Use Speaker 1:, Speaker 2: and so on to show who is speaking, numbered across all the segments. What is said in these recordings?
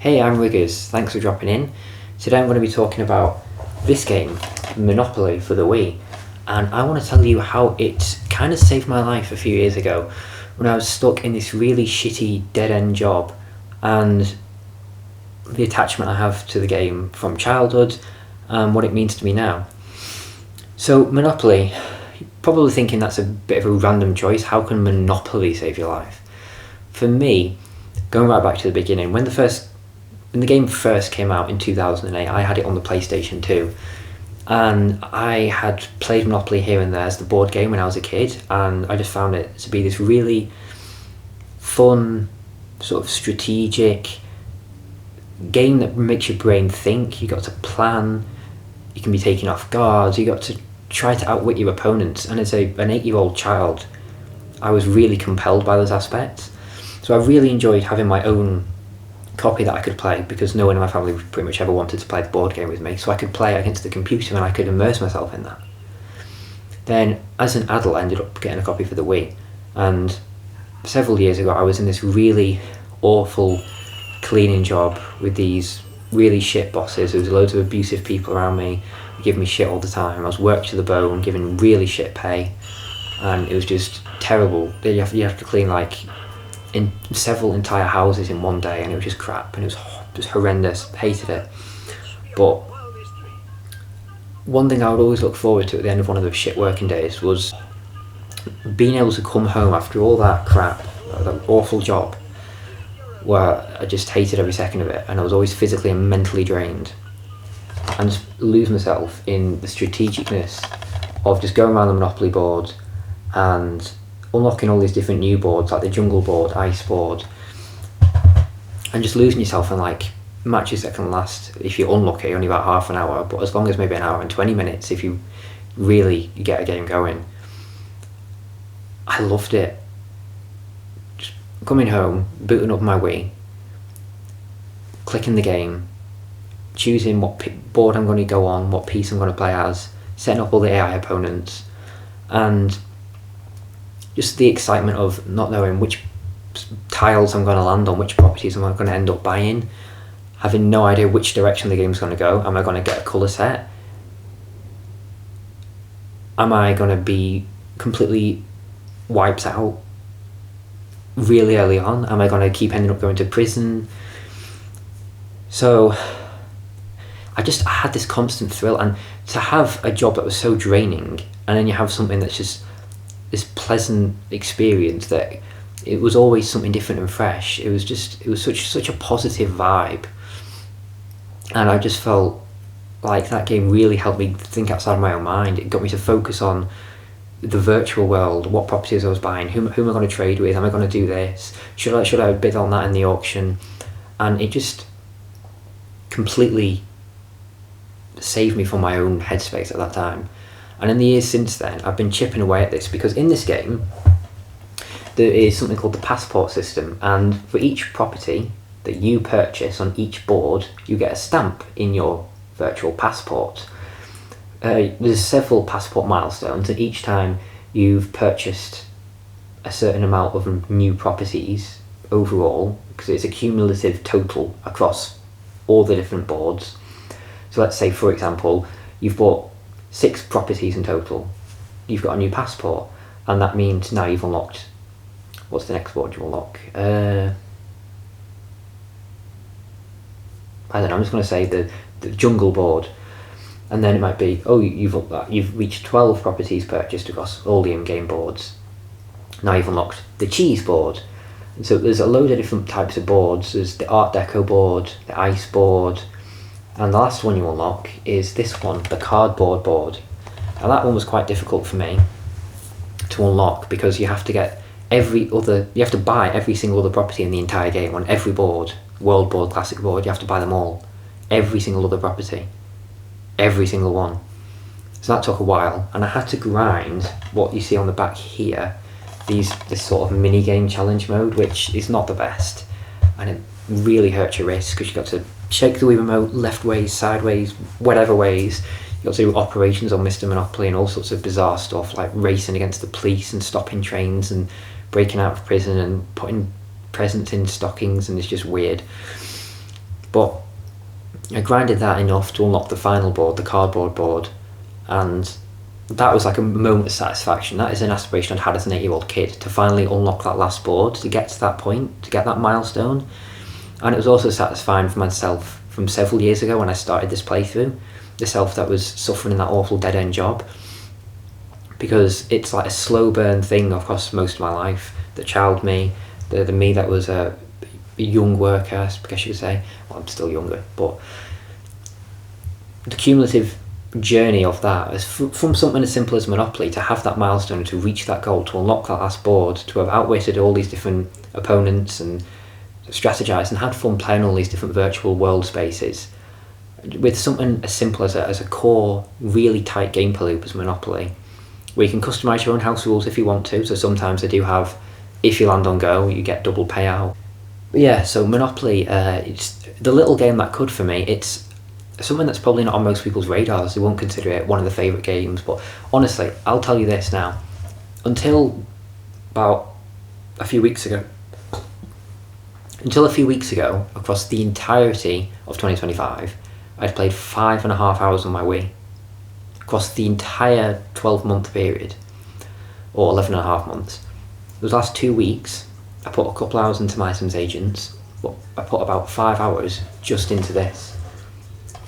Speaker 1: Hey, I'm Riggers, thanks for dropping in. Today I'm going to be talking about this game, Monopoly for the Wii, and I want to tell you how it kind of saved my life a few years ago when I was stuck in this really shitty dead-end job, and the attachment I have to the game from childhood and what it means to me now. So Monopoly, you're probably thinking that's a bit of a random choice. How can Monopoly save your life? For me, going right back to the beginning, when the game first came out in 2008, I had it on the PlayStation 2, and I had played Monopoly here and there as the board game when I was a kid, and I just found it to be this really fun, sort of strategic game that makes your brain think. You got to plan, you can be taken off guard, you got to try to outwit your opponents, and as an 8-year-old child, I was really compelled by those aspects. So I really enjoyed having my own copy that I could play, because no one in my family pretty much ever wanted to play the board game with me, so I could play against the computer and I could immerse myself in that. Then as an adult I ended up getting a copy for the Wii, and several years ago I was in this really awful cleaning job with these really shit bosses. There was loads of abusive people around me giving me shit all the time. I was worked to the bone, given really shit pay, and it was just terrible. You have to clean like in several entire houses in one day, and it was just crap, and it was horrendous. Hated it. But one thing I would always look forward to at the end of one of those shit working days was being able to come home after all that crap, that awful job, where I just hated every second of it, and I was always physically and mentally drained, and just lose myself in the strategicness of just going around the Monopoly board and unlocking all these different new boards, like the jungle board, ice board, and just losing yourself in like matches that can last, if you're unlucky, only about half an hour, but as long as maybe an hour and 20 minutes if you really get a game going. I loved it. Just coming home, booting up my Wii, clicking the game, choosing what board I'm going to go on, what piece I'm going to play as, setting up all the AI opponents, and just the excitement of not knowing which tiles I'm going to land on, which properties I'm going to end up buying, having no idea which direction the game's going to go. Am I going to get a colour set? Am I going to be completely wiped out really early on? Am I going to keep ending up going to prison? So I had this constant thrill, and to have a job that was so draining, and then you have something that's just this pleasant experience that it was always something different and fresh. It was such a positive vibe, and I just felt like that game really helped me think outside of my own mind. It got me to focus on the virtual world, what properties I was buying, who am I going to trade with, am I going to do this, should I bid on that in the auction, and it just completely saved me from my own headspace at that time. And in the years since then, I've been chipping away at this, because in this game there is something called the passport system, and for each property that you purchase on each board, you get a stamp in your virtual passport. There's several passport milestones, and each time you've purchased a certain amount of new properties overall, because it's a cumulative total across all the different boards. So let's say, for example, you've bought 6 properties in total, you've got a new passport, and that means now you've unlocked, what's the next board you unlock? I don't know, I'm just going to say the jungle board, and then it might be, oh, you've reached 12 properties purchased across all the in-game boards, now you've unlocked the cheese board. And so there's a load of different types of boards. There's the Art Deco board, the ice board, and the last one you unlock is this one, the cardboard board. And that one was quite difficult for me to unlock, because you have to buy every single other property in the entire game on every board, world board, classic board. You have to buy them all, every single other property, every single one. So that took a while, and I had to grind what you see on the back here, this sort of mini game challenge mode, which is not the best, and it really hurts your wrist, because you got to shake the Wii remote left ways, sideways, whatever ways. You got to do operations on Mr. Monopoly and all sorts of bizarre stuff, like racing against the police and stopping trains and breaking out of prison and putting presents in stockings, and it's just weird. But I grinded that enough to unlock the final board, the cardboard board, and that was like a moment of satisfaction. That is an aspiration I'd had as an 8-year-old kid, to finally unlock that last board, to get to that point, to get that milestone. And it was also satisfying for myself from several years ago when I started this playthrough, the self that was suffering in that awful dead-end job, because it's like a slow burn thing across most of my life. The child me, the me that was a young worker, I guess you could say. Well, I'm still younger, but the cumulative journey of that is from something as simple as Monopoly, to have that milestone, to reach that goal, to unlock that last board, to have outwitted all these different opponents and strategized and had fun playing all these different virtual world spaces with something as simple as a core, really tight gameplay loop as Monopoly, where you can customize your own house rules if you want to. So sometimes they do have, if you land on go, you get double payout. But yeah, so Monopoly, it's the little game that could for me. It's something that's probably not on most people's radars. They won't consider it one of the favourite games, but honestly, I'll tell you this now. Until about a few weeks ago, across the entirety of 2025, I'd played 5.5 hours on my Wii. Across the entire 12-month period, or 11.5 months. Those last 2 weeks, I put a couple hours into My Sims Agents, but I put about 5 hours just into this.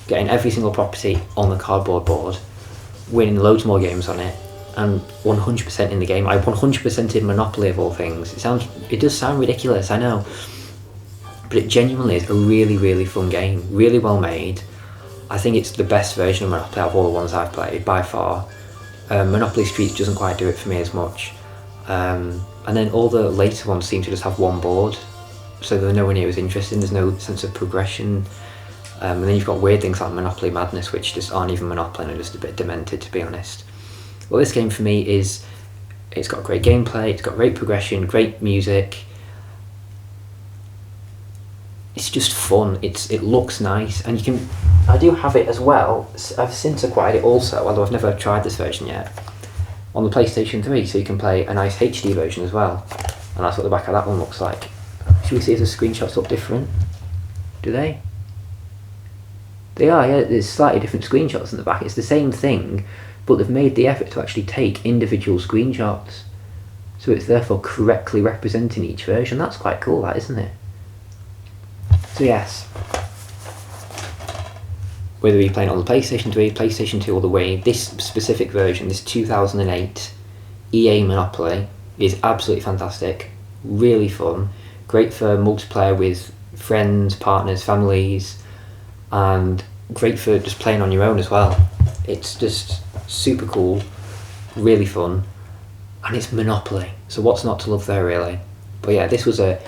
Speaker 1: Getting every single property on the cardboard board, winning loads more games on it, and 100% in the game. I 100% in Monopoly of all things. It does sound ridiculous, I know, but it genuinely is a really, really fun game, really well made. I think it's the best version of Monopoly out of all the ones I've played, by far. Monopoly Streets doesn't quite do it for me as much. And then all the later ones seem to just have one board, so they're nowhere near as interesting. There's no sense of progression. And then you've got weird things like Monopoly Madness, which just aren't even Monopoly and are just a bit demented, to be honest. Well, this game for me is, it's got great gameplay, it's got great progression, great music. It's just fun. It looks nice, and I do have it as well. I've since acquired it also, although I've never tried this version yet, on the PlayStation 3, so you can play a nice HD version as well. And that's what the back of that one looks like. Should we see if the screenshots look different? Do they? They are, yeah, there's slightly different screenshots in the back. It's the same thing, but they've made the effort to actually take individual screenshots, so it's therefore correctly representing each version. That's quite cool, that, isn't it? So yes, whether you're playing on the PlayStation 3, PlayStation 2 or the Wii, this specific version, this 2008 EA Monopoly, is absolutely fantastic, really fun, great for multiplayer with friends, partners, families, and great for just playing on your own as well. It's just super cool, really fun, and it's Monopoly, so what's not to love there, really? But yeah, this was a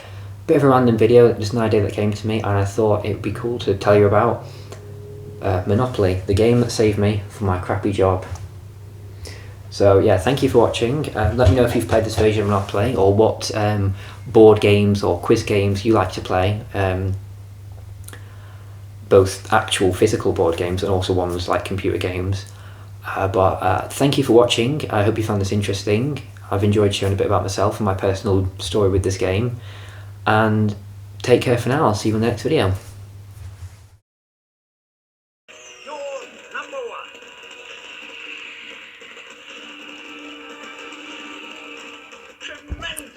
Speaker 1: bit of a random video, just an idea that came to me, and I thought it would be cool to tell you about Monopoly, the game that saved me from my crappy job. So yeah, thank you for watching. Let me know if you've played this version of Monopoly, or what board games or quiz games you like to play. Both actual physical board games and also ones like computer games. But thank you for watching. I hope you found this interesting. I've enjoyed sharing a bit about myself and my personal story with this game. And take care for now. I'll see you in the next video.
Speaker 2: You're number one. Tremendous.